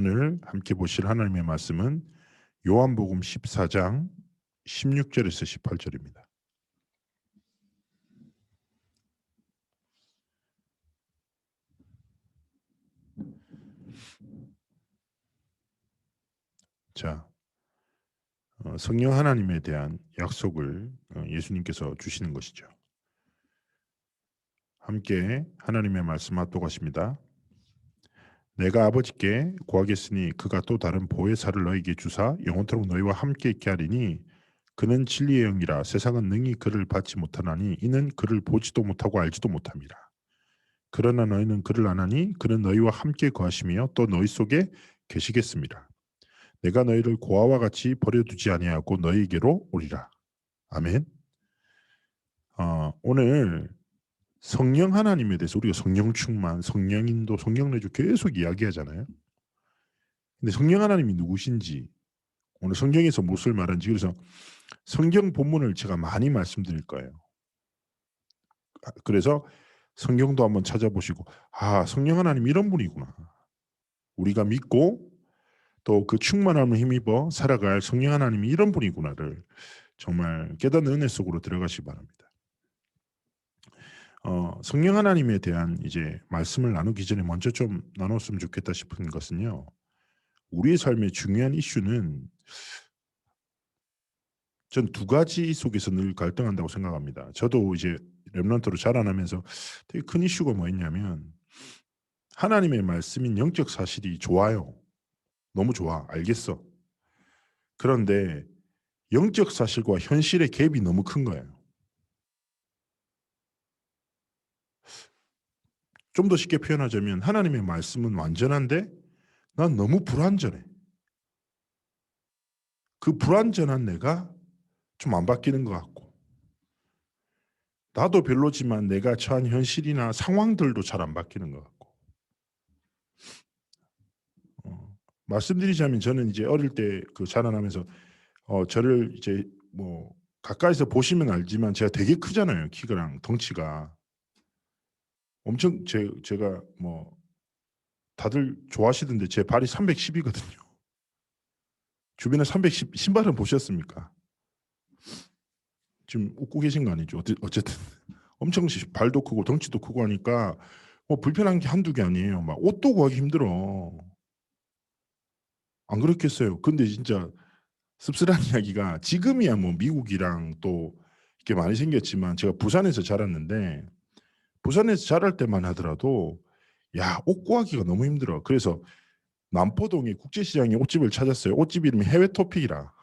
오늘 함께 보실 하나님의 말씀은 요한복음 14장 16절에서 18절입니다. 자, 성령 하나님에 대한 약속을 예수님께서 주시는 것이죠. 함께 하나님의 말씀 합독하십니다. 내가 아버지께 구하겠으니 그가 또 다른 보혜사를 너희에게 주사 영원토록 너희와 함께 있게 하리니 그는 진리의 영이라 세상은 능히 그를 받지 못하나니 이는 그를 보지도 못하고 알지도 못함이라. 그러나 너희는 그를 아나니 그는 너희와 함께 거하시며 또 너희 속에 계시겠습니다. 내가 너희를 고아와 같이 버려두지 아니하고 너희에게로 오리라. 아멘. 오늘 성령 하나님에 대해서 우리가 성령 충만, 성령인도, 성령 내주 계속 이야기하잖아요. 근데 성령 하나님이 누구신지, 오늘 성경에서 무엇을 말하는지, 그래서 성경 본문을 제가 많이 말씀드릴 거예요. 그래서 성경도 한번 찾아보시고, 성령 하나님 이런 분이구나. 우리가 믿고 또 그 충만함을 힘입어 살아갈 성령 하나님이 이런 분이구나를 정말 깨닫는 은혜 속으로 들어가시기 바랍니다. 성령 하나님에 대한 이제 말씀을 나누기 전에 먼저 좀 나눴으면 좋겠다 싶은 것은요. 우리의 삶의 중요한 이슈는 전 두 가지 속에서 늘 갈등한다고 생각합니다. 저도 이제 렘넌트로 자라나면서 되게 큰 이슈가 뭐였냐면 하나님의 말씀인 영적 사실이 좋아요. 너무 좋아. 알겠어. 그런데 영적 사실과 현실의 갭이 너무 큰 거예요. 좀 더 쉽게 표현하자면 하나님의 말씀은 완전한데 난 너무 불완전해. 그 불완전한 내가 좀 안 바뀌는 것 같고 나도 별로지만 내가 처한 현실이나 상황들도 잘 안 바뀌는 것 같고 말씀드리자면 저는 이제 어릴 때 그 자라나면서 저를 이제 뭐 가까이서 보시면 알지만 제가 되게 크잖아요. 키랑 덩치가 엄청 제가 뭐 다들 좋아하시던데 제 발이 310이거든요. 주변에 310 신발은 보셨습니까? 지금 웃고 계신 거 아니죠? 어쨌든 엄청 발도 크고 덩치도 크고 하니까 뭐 불편한 게 한두 개 아니에요. 막 옷도 구하기 힘들어. 안 그렇겠어요? 근데 진짜 씁쓸한 이야기가 지금이야 뭐 미국이랑 또 이렇게 많이 생겼지만 제가 부산에서 자랐는데 부산에서 자랄 때만 하더라도 옷 구하기가 너무 힘들어. 그래서 남포동의 국제시장에 옷집을 찾았어요. 옷집 이름이 해외토픽이라.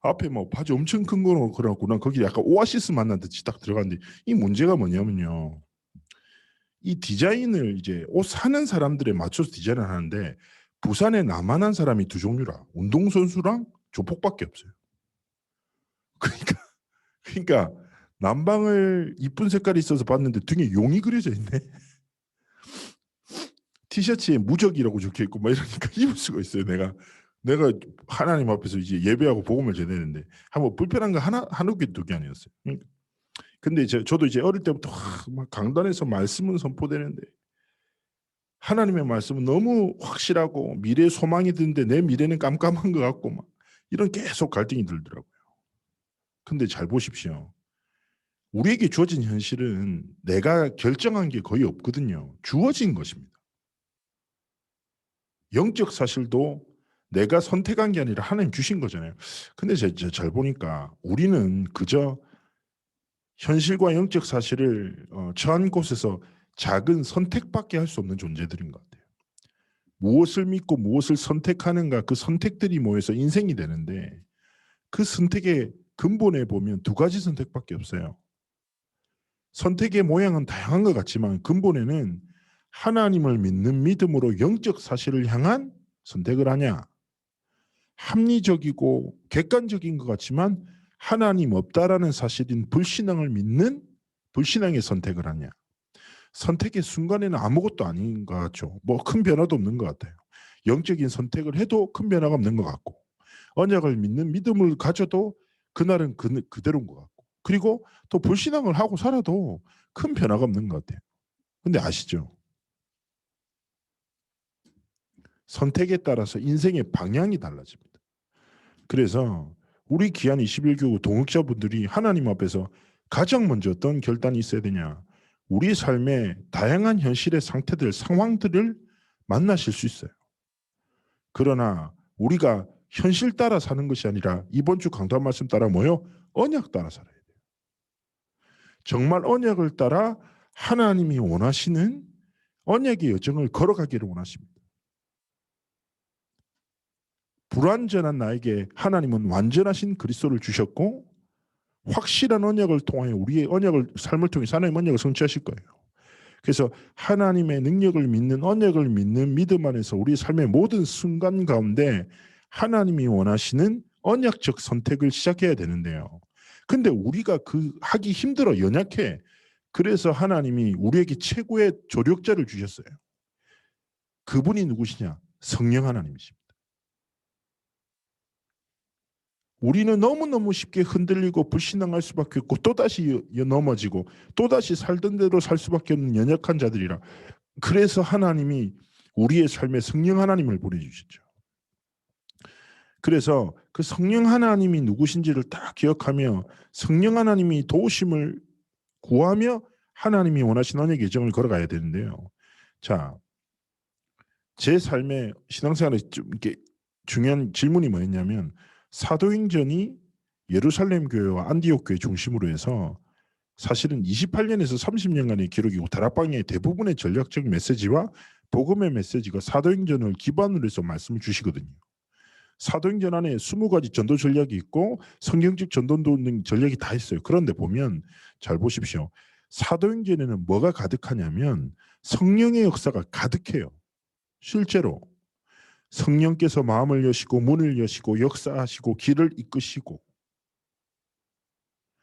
앞에 뭐 바지 엄청 큰 거로 그래갖고 난 거기 약간 오아시스 만난 듯이 딱 들어갔는데 이 문제가 뭐냐면요. 이 디자인을 이제 옷 사는 사람들에 맞춰서 디자인을 하는데 부산에 나만한 사람이 두 종류라. 운동선수랑 조폭밖에 없어요. 그러니까 남방을 이쁜 색깔이 있어서 봤는데 등에 용이 그려져 있네. 티셔츠에 무적이라고 적혀 있고 막 이러니까 입을 수가 있어요. 내가 하나님 앞에서 이제 예배하고 복음을 전했는데 한번 불편한 거 한두 개 두 개 아니었어요. 근데 저도 이제 어릴 때부터 막 강단에서 말씀은 선포되는데 하나님의 말씀은 너무 확실하고 미래에 소망이 드는데 내 미래는 깜깜한 것 같고 막 이런 계속 갈등이 들더라고요. 근데 잘 보십시오. 우리에게 주어진 현실은 내가 결정한 게 거의 없거든요. 주어진 것입니다. 영적 사실도 내가 선택한 게 아니라 하나님 주신 거잖아요. 근데 잘 보니까 우리는 그저 현실과 영적 사실을 처한 곳에서 작은 선택밖에 할 수 없는 존재들인 것 같아요. 무엇을 믿고 무엇을 선택하는가 그 선택들이 모여서 인생이 되는데 그 선택의 근본에 보면 두 가지 선택밖에 없어요. 선택의 모양은 다양한 것 같지만 근본에는 하나님을 믿는 믿음으로 영적 사실을 향한 선택을 하냐. 합리적이고 객관적인 것 같지만 하나님 없다라는 사실인 불신앙을 믿는 불신앙의 선택을 하냐. 선택의 순간에는 아무것도 아닌 것 같죠. 뭐 큰 변화도 없는 것 같아요. 영적인 선택을 해도 큰 변화가 없는 것 같고 언약을 믿는 믿음을 가져도 그날은 그대로인 것 같고 그리고 또 불신앙을 하고 살아도 큰 변화가 없는 것 같아요. 근데 아시죠? 선택에 따라서 인생의 방향이 달라집니다. 그래서 우리 귀한 21교구 동역자분들이 하나님 앞에서 가장 먼저 어떤 결단이 있어야 되냐? 우리 삶의 다양한 현실의 상태들, 상황들을 만나실 수 있어요. 그러나 우리가 현실 따라 사는 것이 아니라 이번 주 강단 말씀 따라 뭐요? 언약 따라 살아야 돼요. 정말 언약을 따라 하나님이 원하시는 언약의 여정을 걸어가기를 원하십니다. 불완전한 나에게 하나님은 완전하신 그리스도를 주셨고 확실한 언약을 통하여 우리의 언약을 삶을 통해서 하나님의 언약을 성취하실 거예요. 그래서 하나님의 능력을 믿는 언약을 믿는 믿음 안에서 우리 삶의 모든 순간 가운데 하나님이 원하시는 언약적 선택을 시작해야 되는데요. 근데 우리가 하기 힘들어 연약해. 그래서 하나님이 우리에게 최고의 조력자를 주셨어요. 그분이 누구시냐? 성령 하나님이십니다. 우리는 너무너무 쉽게 흔들리고 불신앙할 수밖에 없고 또다시 넘어지고 또다시 살던 대로 살 수밖에 없는 연약한 자들이라. 그래서 하나님이 우리의 삶에 성령 하나님을 보내주시죠. 그래서 그 성령 하나님이 누구신지를 딱 기억하며 성령 하나님이 도우심을 구하며 하나님이 원하시는 언약의 여정을 걸어가야 되는데요. 자, 제 삶의 신앙생활에 좀 이렇게 중요한 질문이 뭐였냐면 사도행전이 예루살렘 교회와 안디옥 교회 중심으로 해서 사실은 28년에서 30년간의 기록이고 다락방의 대부분의 전략적 메시지와 복음의 메시지가 사도행전을 기반으로 해서 말씀을 주시거든요. 사도행전 안에 20가지 전도 전략이 있고 성경적 전도 전략이 다 있어요. 그런데 보면 잘 보십시오. 사도행전에는 뭐가 가득하냐면 성령의 역사가 가득해요. 실제로 성령께서 마음을 여시고 문을 여시고 역사하시고 길을 이끄시고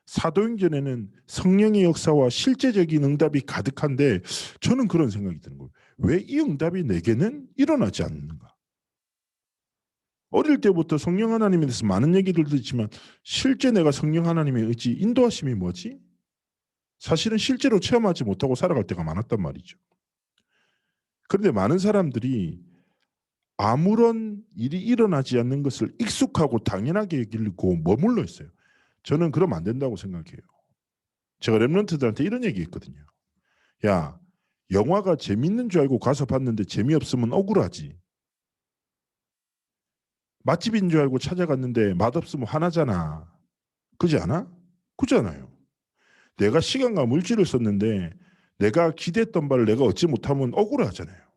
사도행전에는 성령의 역사와 실제적인 응답이 가득한데 저는 그런 생각이 드는 거예요. 왜 이 응답이 내게는 일어나지 않는가? 어릴 때부터 성령 하나님에 대해서 많은 얘기를 듣지만 실제 내가 성령 하나님의 의지, 인도하심이 뭐지? 사실은 실제로 체험하지 못하고 살아갈 때가 많았단 말이죠. 그런데 많은 사람들이 아무런 일이 일어나지 않는 것을 익숙하고 당연하게 여기고 머물러 있어요. 저는 그러면 안 된다고 생각해요. 제가 랩런트들한테 이런 얘기 했거든요. 야, 영화가 재밌는 줄 알고 가서 봤는데 재미없으면 억울하지. 맛집인 줄 알고 찾아갔는데 맛없으면 화나잖아. 그지 않아? 그잖아요. 내가 시간과 물질을 썼는데 내가 기대했던 바를 내가 얻지 못하면 억울하잖아요.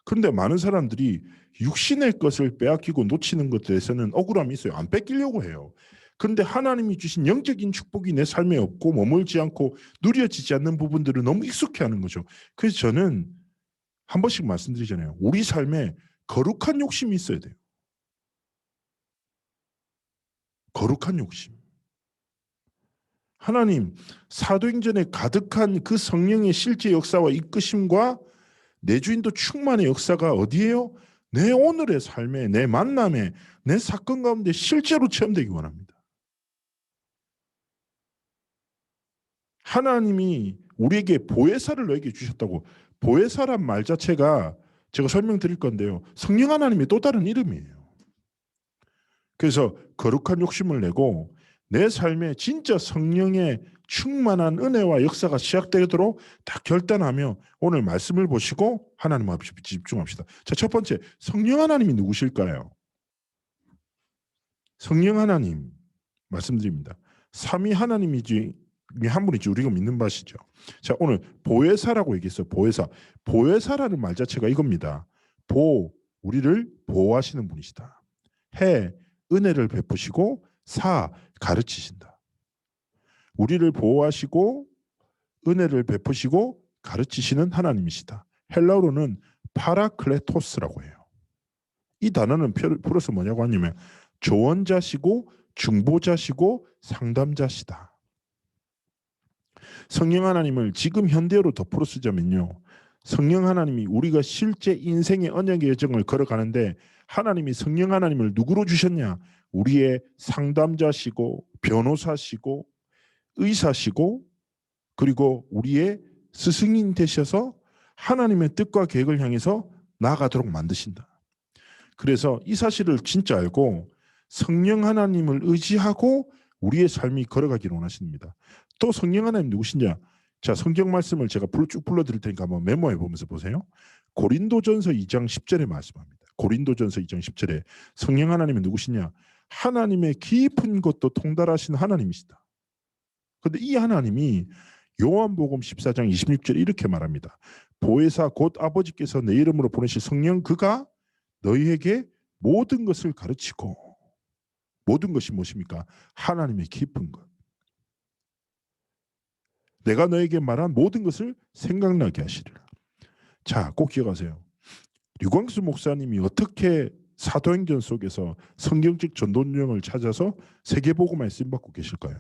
그런데 많은 사람들이 육신의 것을 빼앗기고 놓치는 것에 대해서는 억울함이 있어요. 안 뺏기려고 해요. 그런데 하나님이 주신 영적인 축복이 내 삶에 없고 머물지 않고 누려지지 않는 부분들을 너무 익숙해하는 거죠. 그래서 저는 한 번씩 말씀드리잖아요. 우리 삶에 거룩한 욕심이 있어야 돼요. 거룩한 욕심. 하나님, 사도행전에 가득한 그 성령의 실제 역사와 이끄심과 내주인도 충만의 역사가 어디예요? 내 오늘의 삶에, 내 만남에, 내 사건 가운데 실제로 체험되기 원합니다. 하나님이 우리에게 보혜사를 너에게 주셨다고. 보혜사란 말 자체가 제가 설명드릴 건데요. 성령 하나님의 또 다른 이름이에요. 그래서 거룩한 욕심을 내고 내 삶에 진짜 성령의 충만한 은혜와 역사가 시작되도록 다 결단하며 오늘 말씀을 보시고 하나님 앞에 집중합시다. 자, 첫 번째, 성령 하나님이 누구실까요? 성령 하나님 말씀드립니다. 삼위 하나님이지 한 분이지 우리가 믿는 바시죠. 자, 오늘 보혜사라고 얘기했어요. 보혜사. 보혜사라는 말 자체가 이겁니다. 우리를 보호하시는 분이시다. 은혜를 베푸시고 가르치신다. 우리를 보호하시고 은혜를 베푸시고 가르치시는 하나님이시다. 헬라어로는 파라클레토스라고 해요. 이 단어는 풀어서 뭐냐고 하냐면 조언자시고 중보자시고 상담자시다. 성령 하나님을 지금 현대어로 덧풀어 쓰자면요. 성령 하나님이 우리가 실제 인생의 언약의 여정을 걸어가는데 하나님이 성령 하나님을 누구로 주셨냐? 우리의 상담자시고 변호사시고 의사시고 그리고 우리의 스승인 되셔서 하나님의 뜻과 계획을 향해서 나아가도록 만드신다. 그래서 이 사실을 진짜 알고 성령 하나님을 의지하고 우리의 삶이 걸어가기를 원하십니다. 또 성령 하나님 누구시냐? 자, 성경 말씀을 제가 쭉 불러드릴 테니까 한번 메모해 보면서 보세요. 고린도전서 2장 10절에 말씀합니다. 고린도전서 2장 10절에 성령 하나님은 누구시냐? 하나님의 깊은 것도 통달하신 하나님이시다. 그런데 이 하나님이 요한복음 14장 26절에 이렇게 말합니다. 보혜사 곧 아버지께서 내 이름으로 보내실 성령 그가 너희에게 모든 것을 가르치고, 모든 것이 무엇입니까? 하나님의 깊은 것. 내가 너에게 말한 모든 것을 생각나게 하시리라. 자, 꼭 기억하세요. 류광수 목사님이 어떻게 사도행전 속에서 성경적 전도령을 찾아서 세계복음화에 쓰임받고 계실까요?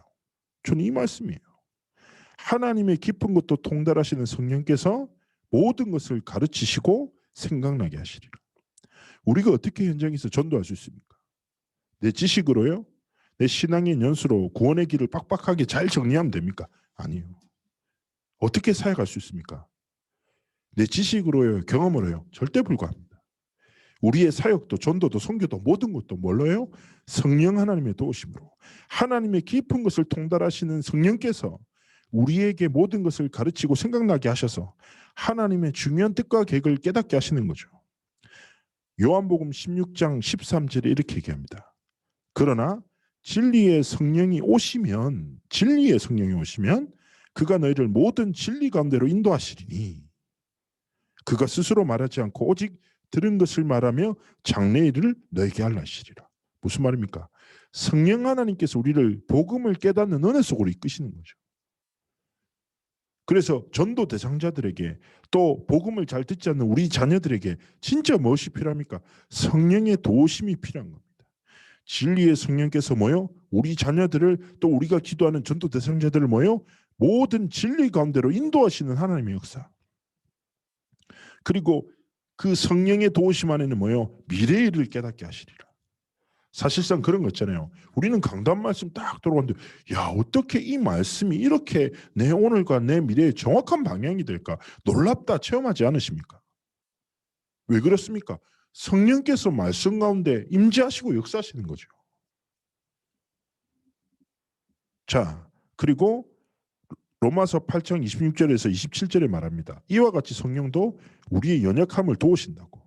저는 이 말씀이에요. 하나님의 깊은 것도 통달하시는 성령께서 모든 것을 가르치시고 생각나게 하시리라. 우리가 어떻게 현장에서 전도할 수 있습니까? 내 지식으로요? 내 신앙의 연수로 구원의 길을 빡빡하게 잘 정리하면 됩니까? 아니요. 어떻게 사역할 수 있습니까? 내 지식으로요? 경험으로요? 절대 불가합니다. 우리의 사역도 전도도 선교도 모든 것도 뭘로요? 성령 하나님의 도우심으로 하나님의 깊은 것을 통달하시는 성령께서 우리에게 모든 것을 가르치고 생각나게 하셔서 하나님의 중요한 뜻과 계획을 깨닫게 하시는 거죠. 요한복음 16장 13절에 이렇게 얘기합니다. 그러나 진리의 성령이 오시면 그가 너희를 모든 진리 가운데로 인도하시리니 그가 스스로 말하지 않고 오직 들은 것을 말하며 장래일을 너에게 알라시리라. 무슨 말입니까? 성령 하나님께서 우리를 복음을 깨닫는 은혜 속으로 이끄시는 거죠. 그래서 전도 대상자들에게 또 복음을 잘 듣지 않는 우리 자녀들에게 진짜 무엇이 필요합니까? 성령의 도우심이 필요한 겁니다. 진리의 성령께서 뭐요? 우리 자녀들을 또 우리가 기도하는 전도 대상자들을 뭐요? 모든 진리 가운데로 인도하시는 하나님의 역사. 그리고 그 성령의 도우심 안에는 뭐요? 미래의 일을 깨닫게 하시리라. 사실상 그런 거 있잖아요. 우리는 강단 말씀 딱 들어갔는데 야, 어떻게 이 말씀이 이렇게 내 오늘과 내 미래의 정확한 방향이 될까? 놀랍다 체험하지 않으십니까? 왜 그렇습니까? 성령께서 말씀 가운데 임재하시고 역사하시는 거죠. 자, 그리고 로마서 8장 26절에서 27절에 말합니다. 이와 같이 성령도 우리의 연약함을 도우신다고.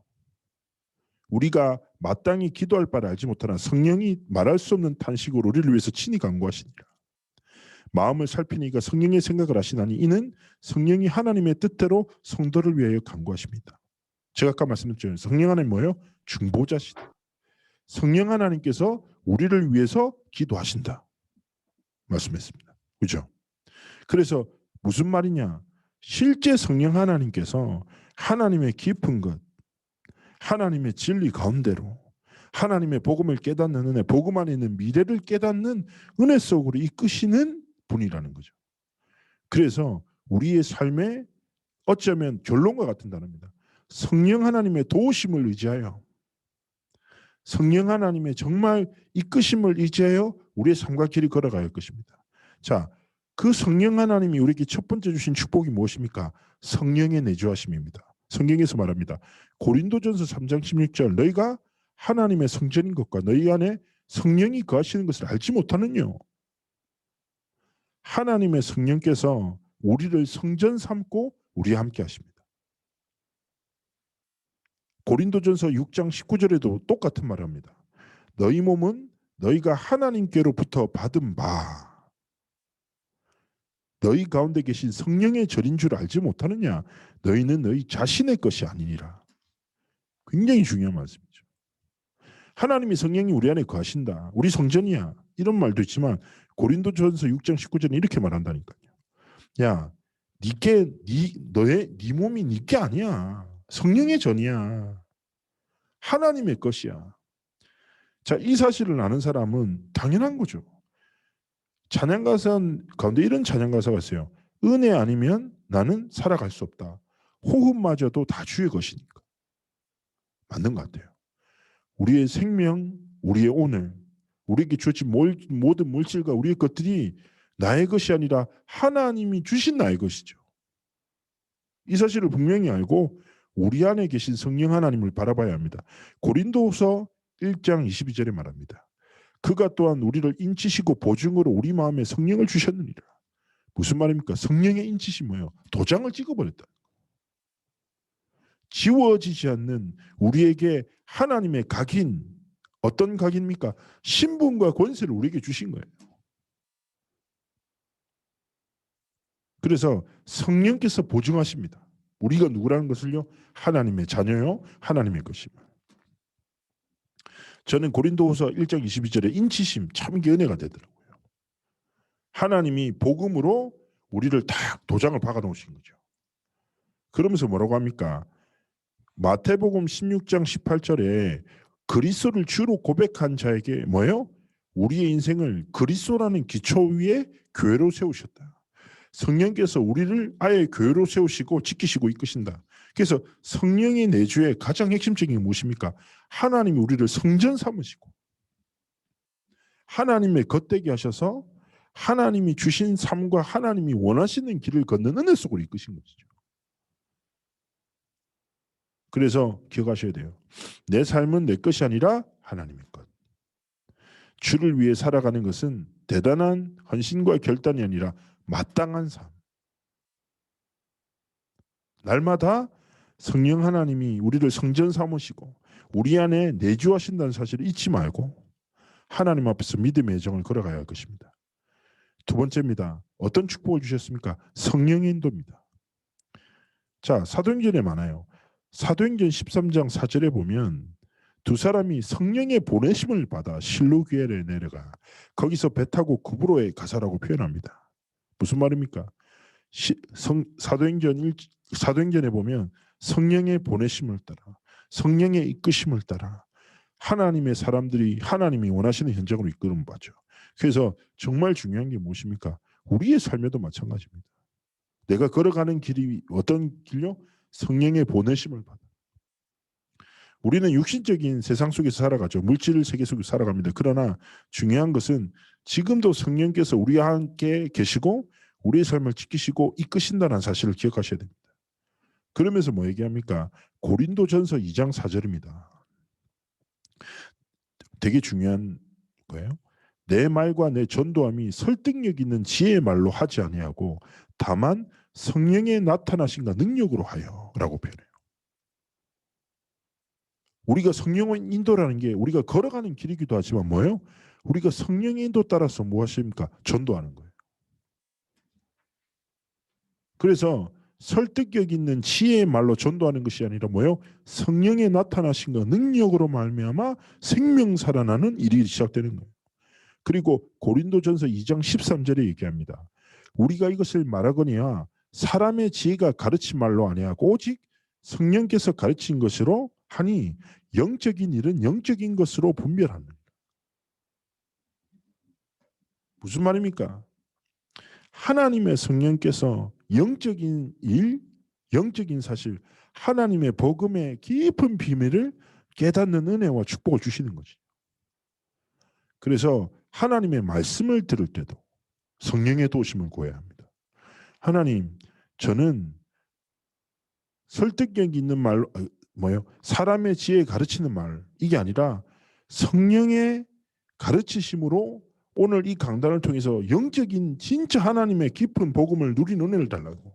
우리가 마땅히 기도할 바를 알지 못하나 성령이 말할 수 없는 탄식으로 우리를 위해서 친히 간구하시니라. 마음을 살피니까 성령의 생각을 하시나니 이는 성령이 하나님의 뜻대로 성도를 위하여 간구하십니다. 제가 아까 말씀드렸죠. 성령 하나님 뭐예요? 중보자시다. 성령 하나님께서 우리를 위해서 기도하신다. 말씀했습니다. 그죠? 그래서 무슨 말이냐? 실제 성령 하나님께서 하나님의 깊은 것, 하나님의 진리 가운데로 하나님의 복음을 깨닫는 은혜, 복음 안에 있는 미래를 깨닫는 은혜 속으로 이끄시는 분이라는 거죠. 그래서 우리의 삶에 어쩌면 결론과 같은 단어입니다. 성령 하나님의 도우심을 의지하여 성령 하나님의 정말 이끄심을 의지하여 우리의 삶과 길을 걸어가야 할 것입니다. 자, 그 성령 하나님이 우리에게 첫 번째 주신 축복이 무엇입니까? 성령의 내주하심입니다. 성경에서 말합니다. 고린도전서 3장 16절 너희가 하나님의 성전인 것과 너희 안에 성령이 거하시는 것을 알지 못하느뇨. 하나님의 성령께서 우리를 성전 삼고 우리와 함께 하십니다. 고린도전서 6장 19절에도 똑같은 말을 합니다. 너희 몸은 너희가 하나님께로부터 받은 바 너희 가운데 계신 성령의 절인 줄 알지 못하느냐. 너희는 너희 자신의 것이 아니니라. 굉장히 중요한 말씀이죠. 하나님이 성령이 우리 안에 거하신다. 우리 성전이야. 이런 말도 있지만 고린도전서 6장 19절은 이렇게 말한다니까요. 야, 네 몸이 네게 아니야. 성령의 전이야. 하나님의 것이야. 자, 이 사실을 아는 사람은 당연한 거죠. 찬양가사 가운데 이런 찬양가사가 있어요. 은혜 아니면 나는 살아갈 수 없다. 호흡마저도 다 주의 것이니까. 맞는 것 같아요. 우리의 생명, 우리의 오늘, 우리에게 주어진 모든 물질과 우리의 것들이 나의 것이 아니라 하나님이 주신 나의 것이죠. 이 사실을 분명히 알고 우리 안에 계신 성령 하나님을 바라봐야 합니다. 고린도후서 1장 22절에 말합니다. 그가 또한 우리를 인치시고 보증으로 우리 마음에 성령을 주셨느니라. 무슨 말입니까? 성령의 인치시 뭐예요? 도장을 찍어버렸다. 지워지지 않는 우리에게 하나님의 각인, 어떤 각인입니까? 신분과 권세를 우리에게 주신 거예요. 그래서 성령께서 보증하십니다. 우리가 누구라는 것을요? 하나님의 자녀요, 하나님의 것입니다. 저는 고린도후서 1장 22절에 인치심 참 이게 은혜가 되더라고요. 하나님이 복음으로 우리를 딱 도장을 박아 놓으신 거죠. 그러면서 뭐라고 합니까? 마태복음 16장 18절에 그리스도를 주로 고백한 자에게 뭐예요? 우리의 인생을 그리스도라는 기초 위에 교회로 세우셨다. 성령께서 우리를 아예 교회로 세우시고 지키시고 이끄신다. 그래서 성령의 내주의 가장 핵심적인 게 무엇입니까? 하나님이 우리를 성전 삼으시고 하나님의 겉되게 하셔서 하나님이 주신 삶과 하나님이 원하시는 길을 걷는 은혜 속으로 이끄신 것이죠. 그래서 기억하셔야 돼요. 내 삶은 내 것이 아니라 하나님의 것. 주를 위해 살아가는 것은 대단한 헌신과 결단이 아니라 마땅한 삶. 날마다 성령 하나님이 우리를 성전 삼으시고 우리 안에 내주하신다는 사실을 잊지 말고 하나님 앞에서 믿음의 여정을 걸어가야 할 것입니다. 두 번째입니다. 어떤 축복을 주셨습니까? 성령의 인도입니다. 자, 사도행전에 많아요. 사도행전 13장 4절에 보면 두 사람이 성령의 보내심을 받아 실로기엘에 내려가 거기서 배 타고 구브로에 가사라고 표현합니다. 무슨 말입니까? 사도행전에 보면 성령의 보내심을 따라 성령의 이끄심을 따라 하나님의 사람들이 하나님이 원하시는 현장으로 이끌음 받죠. 그래서 정말 중요한 게 무엇입니까? 우리의 삶에도 마찬가지입니다. 내가 걸어가는 길이 어떤 길요? 성령의 보내심을 받아. 우리는 육신적인 세상 속에서 살아가죠. 물질 세계 속에서 살아갑니다. 그러나 중요한 것은 지금도 성령께서 우리와 함께 계시고 우리의 삶을 지키시고 이끄신다는 사실을 기억하셔야 됩니다. 그러면서 뭐 얘기합니까? 고린도전서 2장 4절입니다. 되게 중요한 거예요. 내 말과 내 전도함이 설득력 있는 지혜의 말로 하지 아니하고 다만 성령의 나타나심과 능력으로 하여 라고 표현해요. 우리가 성령의 인도라는 게 우리가 걸어가는 길이기도 하지만 뭐예요? 우리가 성령의 인도 따라서 뭐 하십니까? 전도하는 거예요. 그래서 설득력 있는 지혜의 말로 전도하는 것이 아니라 뭐예요? 성령의 나타나심과 능력으로 말미암아 생명 살아나는 일이 시작되는 거예요. 그리고 고린도전서 2장 13절에 얘기합니다. 우리가 이것을 말하거니와 사람의 지혜가 가르친 말로 아니하고 오직 성령께서 가르친 것으로 하니 영적인 일은 영적인 것으로 분별합니다. 무슨 말입니까? 하나님의 성령께서 영적인 일, 영적인 사실, 하나님의 복음의 깊은 비밀을 깨닫는 은혜와 축복을 주시는 거지. 그래서 하나님의 말씀을 들을 때도 성령의 도우심을 구해야 합니다. 하나님, 저는 설득력 있는 말로 사람의 지혜 가르치는 말 이게 아니라 성령의 가르치심으로 오늘 이 강단을 통해서 영적인 진짜 하나님의 깊은 복음을 누리는 은혜를 달라고.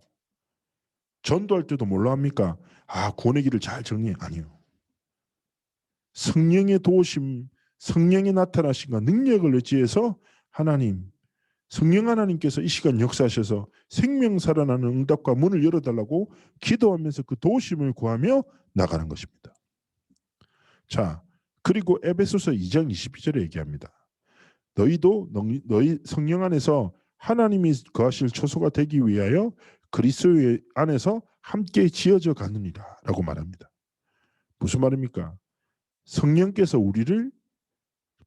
전도할 때도 뭘로 합니까? 구원의 길을 잘 정리해. 아니요. 성령의 도우심, 성령의 나타나심과 능력을 의지해서 하나님, 성령 하나님께서 이 시간 역사하셔서 생명 살아나는 응답과 문을 열어달라고 기도하면서 그 도우심을 구하며 나가는 것입니다. 자, 그리고 에베소서 2장 22절에 얘기합니다. 너희도 너희 성령 안에서 하나님이 거하실 초소가 되기 위하여 그리스도 안에서 함께 지어져 가느니라 라고 말합니다. 무슨 말입니까? 성령께서 우리를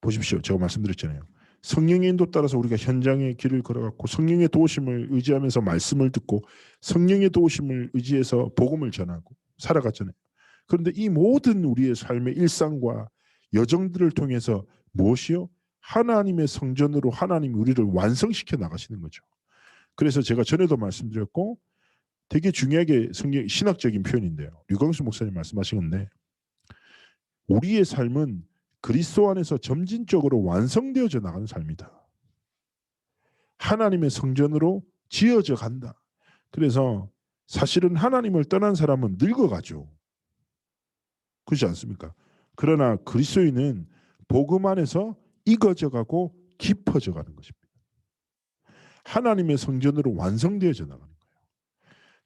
보십시오. 제가 말씀드렸잖아요. 성령의 인도 따라서 우리가 현장의 길을 걸어갔고 성령의 도우심을 의지하면서 말씀을 듣고 성령의 도우심을 의지해서 복음을 전하고 살아갔잖아요. 그런데 이 모든 우리의 삶의 일상과 여정들을 통해서 무엇이요? 하나님의 성전으로 하나님이 우리를 완성시켜 나가시는 거죠. 그래서 제가 전에도 말씀드렸고 되게 중요하게 신학적인 표현인데요. 류광수 목사님 말씀하신 건데 우리의 삶은 그리스도 안에서 점진적으로 완성되어져 나가는 삶이다. 하나님의 성전으로 지어져 간다. 그래서 사실은 하나님을 떠난 사람은 늙어가죠. 그렇지 않습니까? 그러나 그리스도인은 복음 안에서 익어져 가고 깊어져 가는 것입니다. 하나님의 성전으로 완성되어져 나가는 거예요.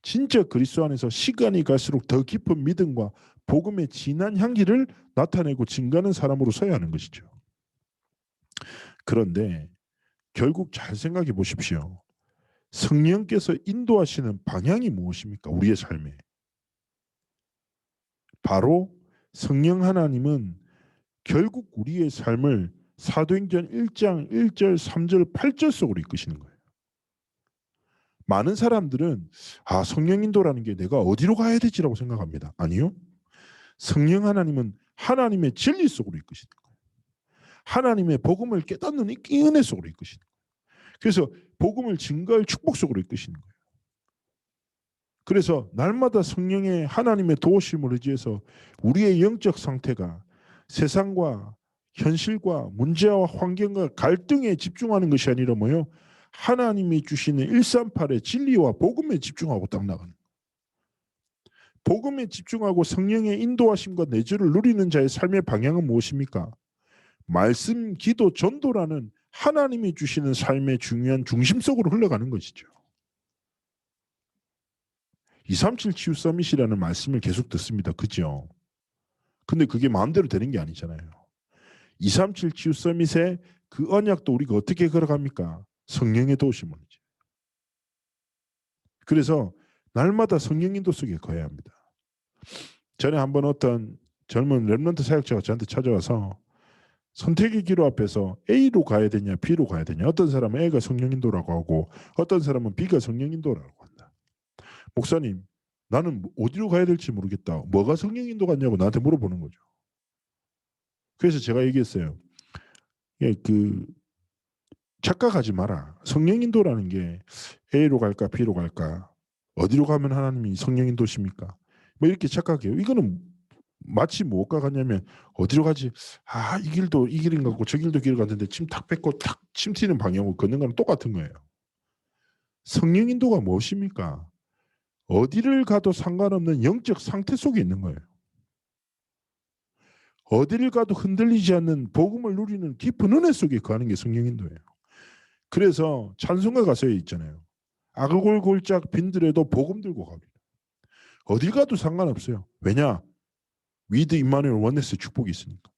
진짜 그리스도 안에서 시간이 갈수록 더 깊은 믿음과 복음의 진한 향기를 나타내고 증거하는 사람으로 서야 하는 것이죠. 그런데 결국 잘 생각해 보십시오. 성령께서 인도하시는 방향이 무엇입니까? 우리의 삶에. 바로 성령 하나님은 결국 우리의 삶을 사도행전 1장 1절, 3절, 8절 속으로 이끄시는 거예요. 많은 사람들은 성령 인도라는 게 내가 어디로 가야 되지라고 생각합니다. 아니요. 성령 하나님은 하나님의 진리 속으로 이끄시는 거예요. 하나님의 복음을 깨닫는 이 은혜 속으로 이끄시는 거예요. 그래서 복음을 증거할 축복 속으로 이끄시는 거예요. 그래서 날마다 성령의 하나님의 도우심을 의지해서 우리의 영적 상태가 세상과 현실과 문제와 환경과 갈등에 집중하는 것이 아니라 뭐요? 하나님이 주시는 138의 진리와 복음에 집중하고 딱 나가는. 복음에 집중하고 성령의 인도하심과 내주를 누리는 자의 삶의 방향은 무엇입니까? 말씀, 기도, 전도라는 하나님이 주시는 삶의 중요한 중심 속으로 흘러가는 것이죠. 237 치유 서밋이라는 말씀을 계속 듣습니다. 그죠? 근데 그게 마음대로 되는 게 아니잖아요. 237 치유 서밋의 그 언약도 우리가 어떻게 걸어갑니까? 성령의 도우심을. 그래서 날마다 성령 인도 속에 거해야 합니다. 전에 한번 어떤 젊은 렘넌트 사역자가 저한테 찾아와서 선택의 기로 앞에서 A로 가야 되냐 B로 가야 되냐, 어떤 사람은 A가 성령 인도라고 하고 어떤 사람은 B가 성령 인도라고 한다. 목사님, 나는 어디로 가야 될지 모르겠다. 뭐가 성령 인도 같냐고 나한테 물어보는 거죠. 그래서 제가 얘기했어요. 착각하지 마라. 성령 인도라는 게 A로 갈까 B로 갈까, 어디로 가면 하나님이 성령 인도십니까? 뭐 이렇게 착각해요. 이거는 마치 뭐가 같냐면 어디로 가지? 이 길도 이 길인 것 같고 저 길도 길 같은데 침 탁 뱉고 탁 침 튀는 방향으로 걷는 거랑 똑같은 거예요. 성령 인도가 무엇입니까? 어디를 가도 상관없는 영적 상태 속에 있는 거예요. 어디를 가도 흔들리지 않는 복음을 누리는 깊은 은혜 속에 거하는 게 성령 인도예요. 그래서 찬송가 가사에 있잖아요. 아글골골짝 빈들에도 복음 들고 가기. 어딜 가도 상관없어요. 왜냐? 위드 임마누엘 원네스 축복이 있으니까.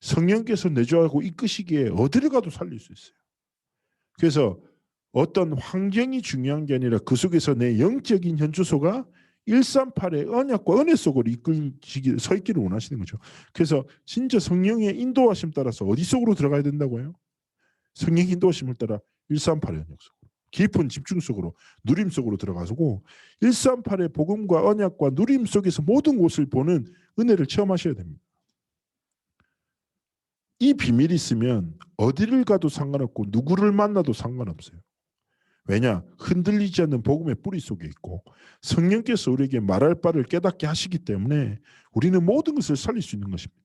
성령께서 내주하고 이끄시기에 어디를 가도 살릴 수 있어요. 그래서 어떤 환경이 중요한 게 아니라 그 속에서 내 영적인 현주소가 138의 언약과 은혜 속으로 서 있기를 원하시는 거죠. 그래서 진짜 성령의 인도하심 따라서 어디 속으로 들어가야 된다고요? 성령 인도하심을 따라 138의 언약 속으로, 깊은 집중 속으로, 누림 속으로 들어가고 138의 복음과 언약과 누림 속에서 모든 곳을 보는 은혜를 체험하셔야 됩니다. 이 비밀이 있으면 어디를 가도 상관없고 누구를 만나도 상관없어요. 왜냐? 흔들리지 않는 복음의 뿌리 속에 있고 성령께서 우리에게 말할 바를 깨닫게 하시기 때문에 우리는 모든 것을 살릴 수 있는 것입니다.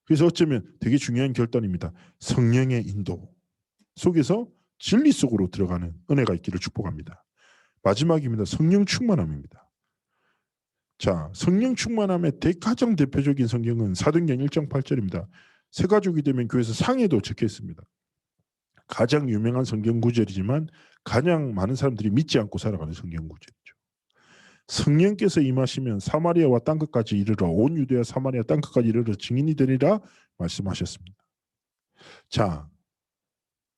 그래서 어쩌면 되게 중요한 결단입니다. 성령의 인도 속에서 진리 속으로 들어가는 은혜가 있기를 축복합니다. 마지막입니다. 성령 충만함입니다. 자, 성령 충만함의 가장 대표적인 성경은 사도행전 1장 8절입니다. 새 가족이 되면 교회에서 상에도 적혀 있습니다. 가장 유명한 성경 구절이지만 가장 많은 사람들이 믿지 않고 살아가는 성경 구절이죠. 성령께서 임하시면 사마리아와 땅끝까지 이르러 온 유대와 사마리아 땅끝까지 이르러 증인이 되리라 말씀하셨습니다. 자,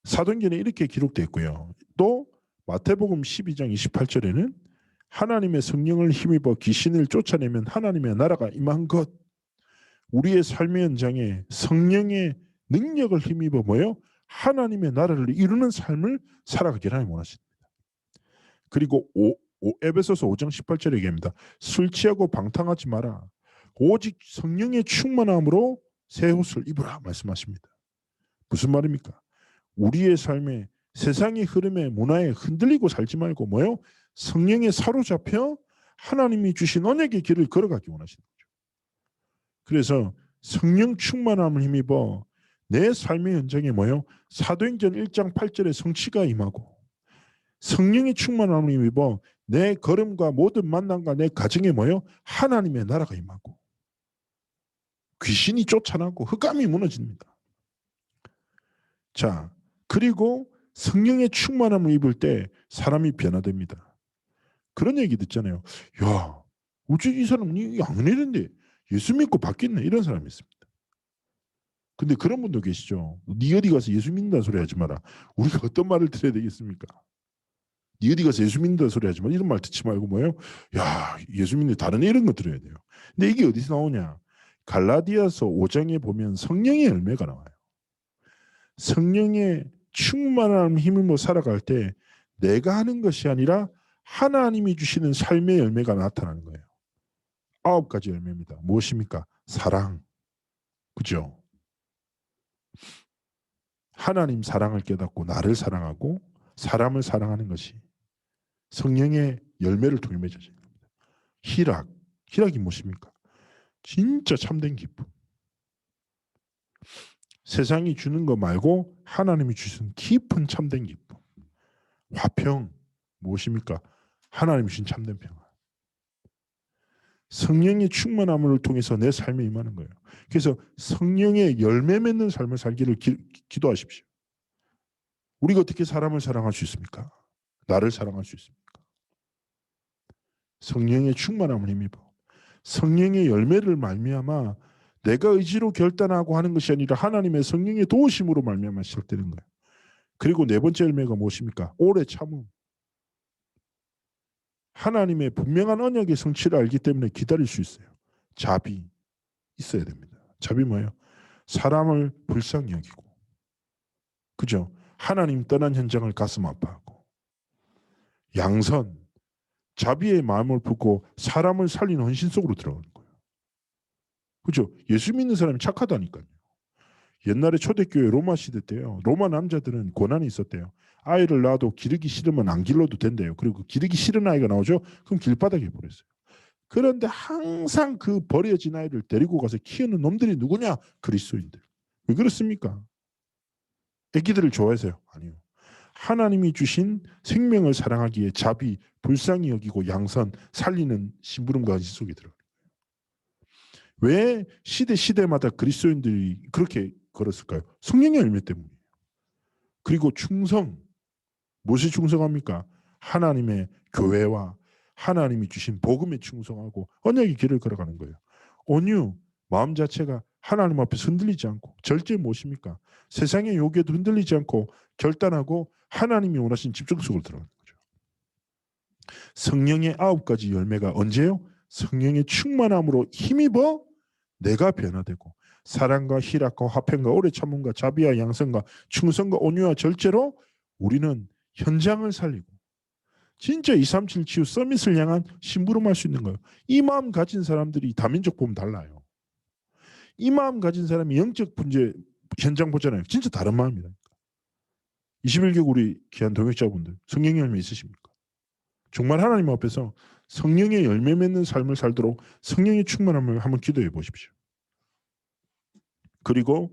사도행전에 이렇게 기록되어 있고요. 또 마태복음 12장 28절에는 하나님의 성령을 힘입어 귀신을 쫓아내면 하나님의 나라가 임한 것, 우리의 삶의 현장에 성령의 능력을 힘입어 뭐요? 하나님의 나라를 이루는 삶을 살아가기를 하나님 원하십니다. 그리고 에베소서 5장 18절에 얘기합니다. 술 취하고 방탕하지 마라. 오직 성령의 충만함으로 새 옷을 입으라 말씀하십니다. 무슨 말입니까? 우리의 삶에 세상의 흐름에 문화에 흔들리고 살지 말고 뭐요? 성령에 사로잡혀 하나님이 주신 언약의 길을 걸어가기 원하시는 거죠. 그래서 성령 충만함을 힘입어 내 삶의 현장에 뭐요? 사도행전 1장 8절에 성취가 임하고 성령의 충만함을 힘입어 내 걸음과 모든 만남과 내 가정에 뭐요? 하나님의 나라가 임하고 귀신이 쫓아나고 흑암이 무너집니다. 자, 그리고 성령의 충만함을 입을 때 사람이 변화됩니다. 그런 얘기 듣잖아요. 야, 어째 이 사람은 안 이랬는데 예수 믿고 바뀌었네. 이런 사람이 있습니다. 근데 그런 분도 계시죠. 네 어디 가서 예수 믿는다는 소리 하지 마라. 우리가 어떤 말을 들어야 되겠습니까? 네 어디 가서 예수 믿는다는 소리 하지 마. 이런 말 듣지 말고 뭐예요? 야, 예수 믿는 다른 이런 거 들어야 돼요. 근데 이게 어디서 나오냐? 갈라디아서 5장에 보면 성령의 열매가 나와요. 성령의 충만한 힘을 살아갈 때 내가 하는 것이 아니라 하나님이 주시는 삶의 열매가 나타나는 거예요. 9가지 열매입니다. 무엇입니까? 사랑. 그죠? 하나님 사랑을 깨닫고 나를 사랑하고 사람을 사랑하는 것이 성령의 열매를 통해 맺어지는 겁니다. 희락. 희락이 무엇입니까? 진짜 참된 기쁨. 세상이 주는 거 말고 하나님이 주신 깊은 참된 기쁨. 화평. 무엇입니까? 하나님이 주신 참된 평안. 성령의 충만함을 통해서 내 삶에 임하는 거예요. 그래서 성령의 열매 맺는 삶을 살기를 기도하십시오. 우리가 어떻게 사람을 사랑할 수 있습니까? 나를 사랑할 수 있습니까? 성령의 충만함을 힘입어 성령의 열매를 말미암아 내가 의지로 결단하고 하는 것이 아니라 하나님의 성령의 도우심으로 말미암아 시작되는 거예요. 그리고 네 번째 열매가 무엇입니까? 오래 참음. 하나님의 분명한 언약의 성취를 알기 때문에 기다릴 수 있어요. 자비 있어야 됩니다. 자비 뭐예요? 사람을 불쌍히 여기고, 그죠? 하나님 떠난 현장을 가슴 아파하고, 양선, 자비의 마음을 품고 사람을 살리는 헌신 속으로 들어가는 거예요. 그죠? 예수 믿는 사람이 착하다니까요. 옛날에 초대교회 로마 시대 때요. 로마 남자들은 고난이 있었대요. 아이를 낳아도 기르기 싫으면 안 길러도 된대요. 그리고 기르기 싫은 아이가 나오죠. 그럼 길바닥에 버렸어요. 그런데 항상 그 버려진 아이를 데리고 가서 키우는 놈들이 누구냐? 그리스도인들. 왜 그렇습니까? 애기들을 좋아해서요? 아니요. 하나님이 주신 생명을 사랑하기에 자비, 불쌍히 여기고 양선, 살리는 심부름과 헌신 속에 들어가요. 왜 시대마다 그리스도인들이 그렇게 걸었을까요? 성령의 열매 때문이에요. 그리고 충성. 무엇에 충성합니까? 하나님의 교회와 하나님이 주신 복음에 충성하고 언약의 길을 걸어가는 거예요. 온유, 마음 자체가 하나님 앞에서 흔들리지 않고 절제 무엇입니까? 세상의 요구에도 흔들리지 않고 결단하고 하나님이 원하신 집중 속으로 들어가는 거죠. 성령의 9가지 열매가 언제요? 성령의 충만함으로 힘입어 내가 변화되고 사랑과 희락과 화평과 오래 참음과 자비와 양선과 충성과 온유와 절제로 우리는 현장을 살리고 진짜 237 치유 서밋을 향한 심부름할 수 있는 거예요. 이 마음 가진 사람들이 다민족 보면 달라요. 이 마음 가진 사람이 영적 문제 현장 보잖아요. 진짜 다른 마음이라니까. 21개국 우리 귀한 동역자분들 성령의 열매 있으십니까? 정말 하나님 앞에서 성령의 열매 맺는 삶을 살도록 성령의 충만함을 한번 기도해 보십시오. 그리고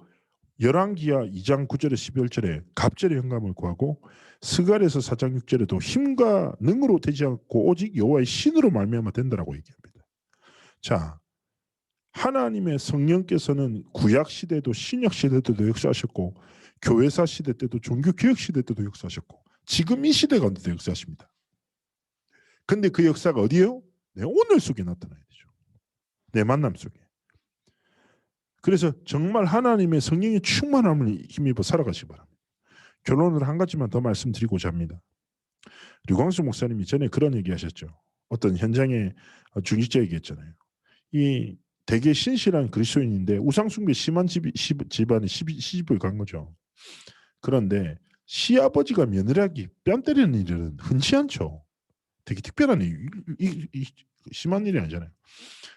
열왕기하 2장 9절에 11절에 갑절의 영감을 구하고 스갈에서 4장 6절에도 힘과 능으로 되지 않고 오직 여호와의 신으로 말미암아 된다라고 얘기합니다. 자, 하나님의 성령께서는 구약 시대도 신약 시대 때도 역사하셨고 교회사 시대 때도 종교개혁 시대 때도 역사하셨고 지금 이 시대 가운데도 역사하십니다. 근데 그 역사가 어디예요? 내 오늘 속에 나타나야 되죠. 내 만남 속에. 그래서 정말 하나님의 성령의 충만함을 힘입어 살아가시기 바랍니다. 결론으로 한 가지만 더 말씀드리고자 합니다. 류광수 목사님이 전에 그런 얘기하셨죠. 어떤 현장에 중직자 얘기했잖아요. 이 되게 신실한 그리스도인인데 우상숭배 심한 집안에 시집을 간 거죠. 그런데 시아버지가 며느리에게 뺨 때리는 일은 흔치 않죠. 되게 특별한 일, 심한 일이 아니잖아요.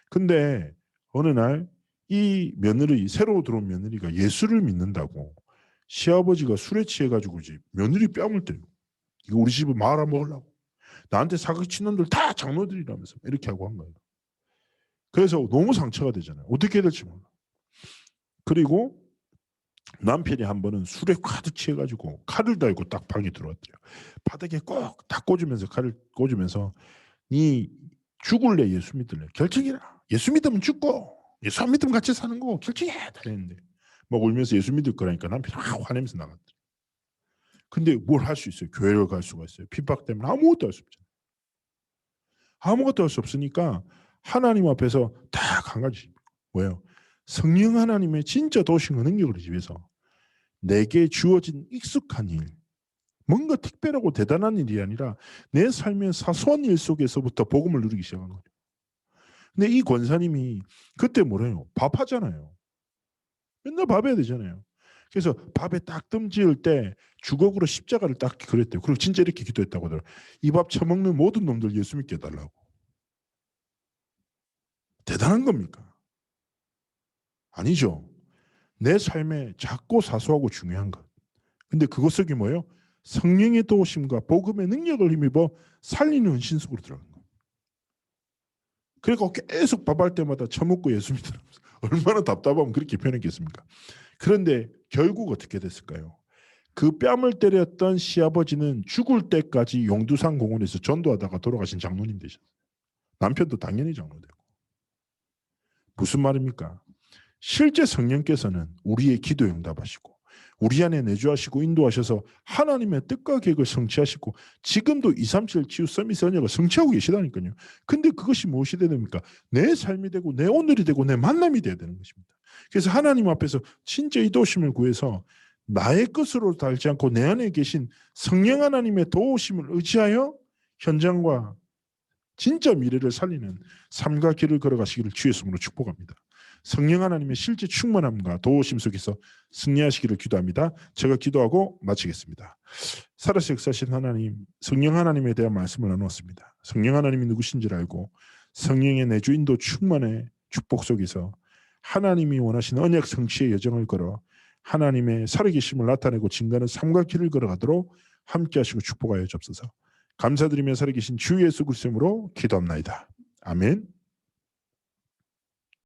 근데 어느 날 이 며느리, 새로 들어온 며느리가 예수를 믿는다고 시아버지가 술에 취해가지고 이제 며느리 뺨을 때리고 이거 우리 집에 말아 먹으려고 나한테 사기친 놈들 다 장로들이라면서 이렇게 하고 한 거예요. 그래서 너무 상처가 되잖아요. 어떻게 해야 될지 몰라. 그리고 남편이 한 번은 술에 가득 취해가지고 칼을 달고 딱 방에 들어왔대요. 바닥에 꼭 딱 꽂으면서 칼을 꽂으면서 니 죽을래 예수 믿을래 결정해라. 예수 믿으면 죽고 예수 안 믿으면 같이 사는 거 결정해. 그랬는데 막 울면서 예수 믿을 거라니까 남편이 막 화내면서 나갔대. 근데 뭘 할 수 있어요? 교회를 갈 수가 있어요? 핍박 때문에 아무것도 할 수 없잖아요. 아무것도 할 수 없으니까 하나님 앞에서 딱 한 가지 뭐예요? 성령 하나님의 진짜 도우심과 능력을 위해서 내게 주어진 익숙한 일, 뭔가 특별하고 대단한 일이 아니라 내 삶의 사소한 일 속에서부터 복음을 누리기 시작한 거예요. 근데 이 권사님이 그때 뭐래요? 밥하잖아요. 맨날 밥 해야 되잖아요. 그래서 밥에 딱 뜸 지을 때 주걱으로 십자가를 딱 그렸대요. 그리고 진짜 이렇게 기도했다고 하더라고요. 이 밥 처먹는 모든 놈들 예수 믿게 해달라고. 대단한 겁니까? 아니죠. 내 삶에 작고 사소하고 중요한 것. 근데 그것 속이 뭐예요? 성령의 도우심과 복음의 능력을 힘입어 살리는 헌신 속으로 들어간 거예요. 그러니까 계속 밥할 때마다 처먹고 예수 믿으라면서 얼마나 답답하면 그렇게 표현했겠습니까? 그런데 결국 어떻게 됐을까요? 그 뺨을 때렸던 시아버지는 죽을 때까지 용두산 공원에서 전도하다가 돌아가신 장로님 되셨어요. 남편도 당연히 장로되고. 무슨 말입니까? 실제 성령께서는 우리의 기도에 응답하시고 우리 안에 내주하시고 인도하셔서 하나님의 뜻과 계획을 성취하시고 지금도 237 치유 서밋 언약을 성취하고 계시다니까요. 근데 그것이 무엇이 되야 됩니까? 내 삶이 되고 내 오늘이 되고 내 만남이 돼야 되는 것입니다. 그래서 하나님 앞에서 진짜 이 도우심을 구해서 나의 것으로 달지 않고 내 안에 계신 성령 하나님의 도우심을 의지하여 현장과 진짜 미래를 살리는 삶과 길을 걸어가시기를 주의 이름으로 축복합니다. 성령 하나님의 실제 충만함과 도우심 속에서 승리하시기를 기도합니다. 제가 기도하고 마치겠습니다. 살아서 역사하신 하나님, 성령 하나님에 대한 말씀을 나누었습니다. 성령 하나님이 누구신지를 알고 성령의 내주 인도 충만의 축복 속에서 하나님이 원하시는 언약 성취의 여정을 걸어 하나님의 살아계심을 나타내고 증거하는 삶과 길을 걸어가도록 함께 하시고 축복하여 주옵소서. 감사드리며 살아계신 주 예수 그리스도 이름으로 기도합나이다. 아멘.